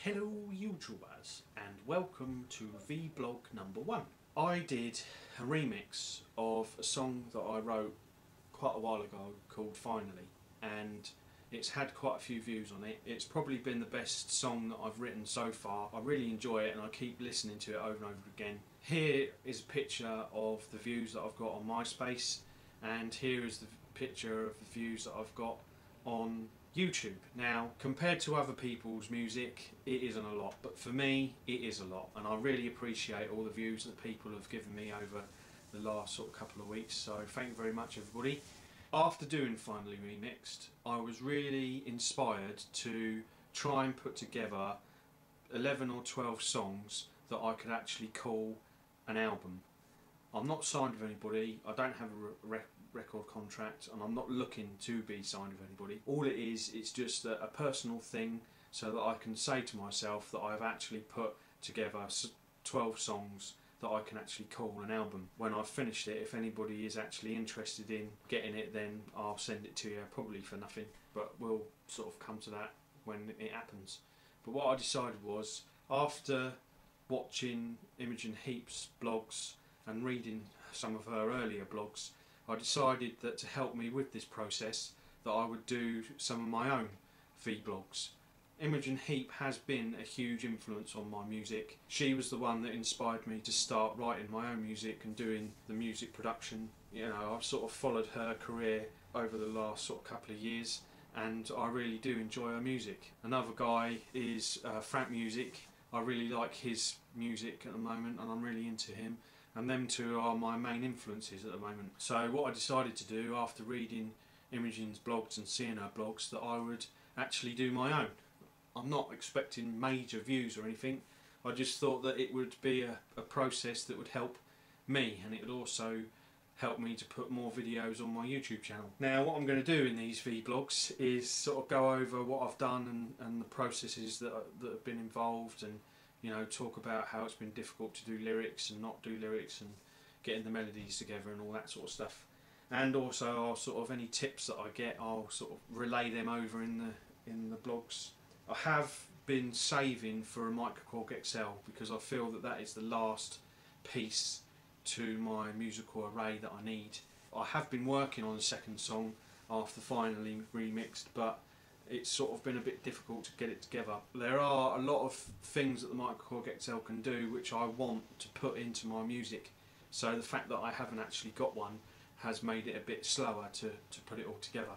Hello YouTubers and welcome to Vblog number 1. I did a remix of a song that I wrote quite a while ago called Finally, and it's had quite a few views on it. It's probably been the best song that I've written so far. I really enjoy it and I keep listening to it over and over again. Here is a picture of the views that I've got on MySpace, and here is the picture of the views that I've got on YouTube. Now, compared to other people's music, it isn't a lot, but for me it is a lot, and I really appreciate all the views that people have given me over the last sort of couple of weeks, so thank you very much everybody. After doing Finally Remixed, I was really inspired to try and put together 11 or 12 songs that I could actually call an album. I'm not signed with anybody, I don't have a record contract, and I'm not looking to be signed with anybody. All it is, it's just a personal thing so that I can say to myself that I've actually put together 12 songs that I can actually call an album. When I've finished it, if anybody is actually interested in getting it, then I'll send it to you, probably for nothing, but we'll sort of come to that when it happens. But what I decided was, after watching Imogen Heap's blogs and reading some of her earlier blogs, I decided that to help me with this process that I would do some of my own vlogs. Imogen Heap has been a huge influence on my music. She was the one that inspired me to start writing my own music and doing the music production. You know, I've sort of followed her career over the last sort of couple of years, and I really do enjoy her music. Another guy is Frank Music. I really like his music at the moment and I'm really into him, and them two are my main influences at the moment. So what I decided to do after reading Imogen's blogs and seeing her blogs, that I would actually do my own. I'm not expecting major views or anything, I just thought that it would be a process that would help me, and it would also help me to put more videos on my YouTube channel. Now what I'm going to do in these vlogs is sort of go over what I've done and the processes that have been involved, and you know, talk about how it's been difficult to do lyrics and not do lyrics and getting the melodies together and all that sort of stuff. And also I'll sort of, any tips that I get, I'll sort of relay them over in the blogs. I have been saving for a Microcorg XL because I feel that that is the last piece to my musical array that I need. I have been working on a second song after Finally Remixed, but it's sort of been a bit difficult to get it together. There are a lot of things that the Microcorg XL can do which I want to put into my music, so the fact that I haven't actually got one has made it a bit slower to put it all together.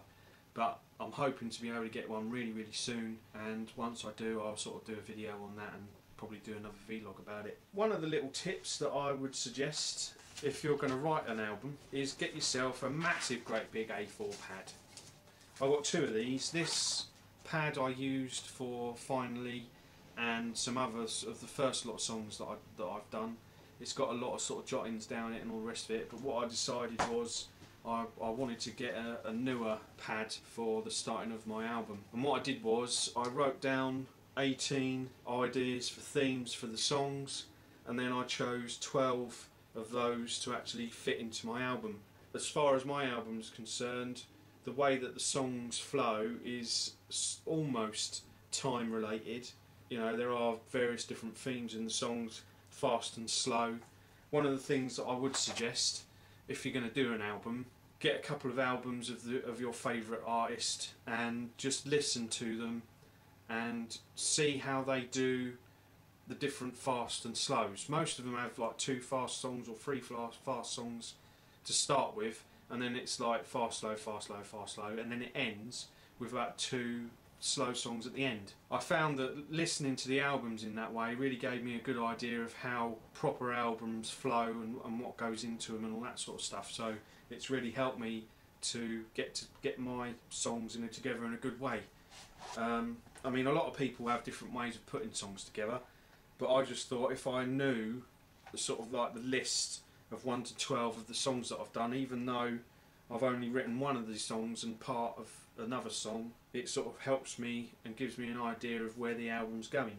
But I'm hoping to be able to get one really soon, and once I do, I'll sort of do a video on that and probably do another vlog about it. One of the little tips that I would suggest if you're going to write an album is get yourself a massive great big A4 pad. I've got two of these. This pad I used for Finally and some others of the first lot of songs that I've done. It's got a lot of sort of jottings down it and all the rest of it, but what I decided was I wanted to get a newer pad for the starting of my album. And what I did was I wrote down 18 ideas for themes for the songs, and then I chose 12 of those to actually fit into my album. As far as my album is concerned, the way that the songs flow is almost time related. You know, there are various different themes in the songs, fast and slow. One of the things that I would suggest, if you're going to do an album, get a couple of albums of your favourite artist and just listen to them and see how they do the different fast and slows. Most of them have like 2 fast songs or 3 fast songs to start with, and then it's like fast, slow, fast, slow, fast, slow, and then it ends with about 2 slow songs at the end. I found that listening to the albums in that way really gave me a good idea of how proper albums flow and what goes into them and all that sort of stuff. So it's really helped me to get my songs together in a good way. I mean, a lot of people have different ways of putting songs together, but I just thought if I knew the sort of like the list of 1 to 12 of the songs that I've done, even though I've only written one of these songs and part of another song, it sort of helps me and gives me an idea of where the album's going.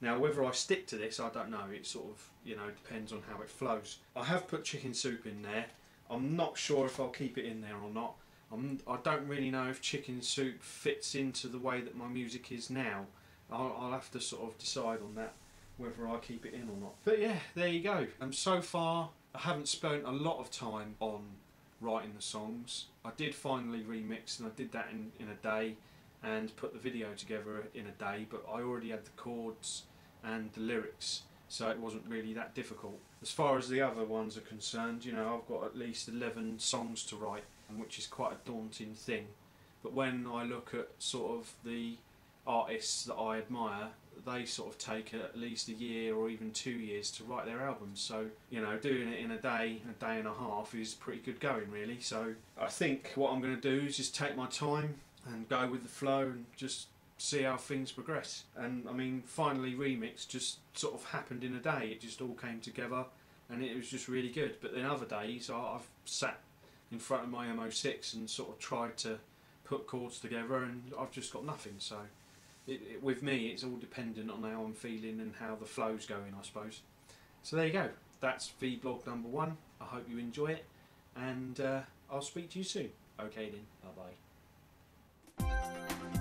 Now whether I stick to this, I don't know, it sort of, you know, depends on how it flows. I have put Chicken Soup in there. I'm not sure if I'll keep it in there or not. I don't really know if Chicken Soup fits into the way that my music is now. I'll have to sort of decide on that, whether I keep it in or not. But yeah, there you go. So far I haven't spent a lot of time on writing the songs. I did finally remix, and I did that in a day and put the video together in a day, but I already had the chords and the lyrics, so it wasn't really that difficult. As far as the other ones are concerned, you know, I've got at least 11 songs to write, which is quite a daunting thing. But when I look at sort of the artists that I admire, they sort of take at least a year or even 2 years to write their albums. So, you know, doing it in a day and a half is pretty good going, really. So I think what I'm going to do is just take my time and go with the flow and just see how things progress. And I mean, finally Remix just sort of happened in a day. It just all came together and it was just really good. But then other days I've sat in front of my MO6 and sort of tried to put chords together and I've just got nothing. So with me, it's all dependent on how I'm feeling and how the flow's going, I suppose. So there you go. That's Vblog number 1. I hope you enjoy it, and I'll speak to you soon. Okay then, bye bye.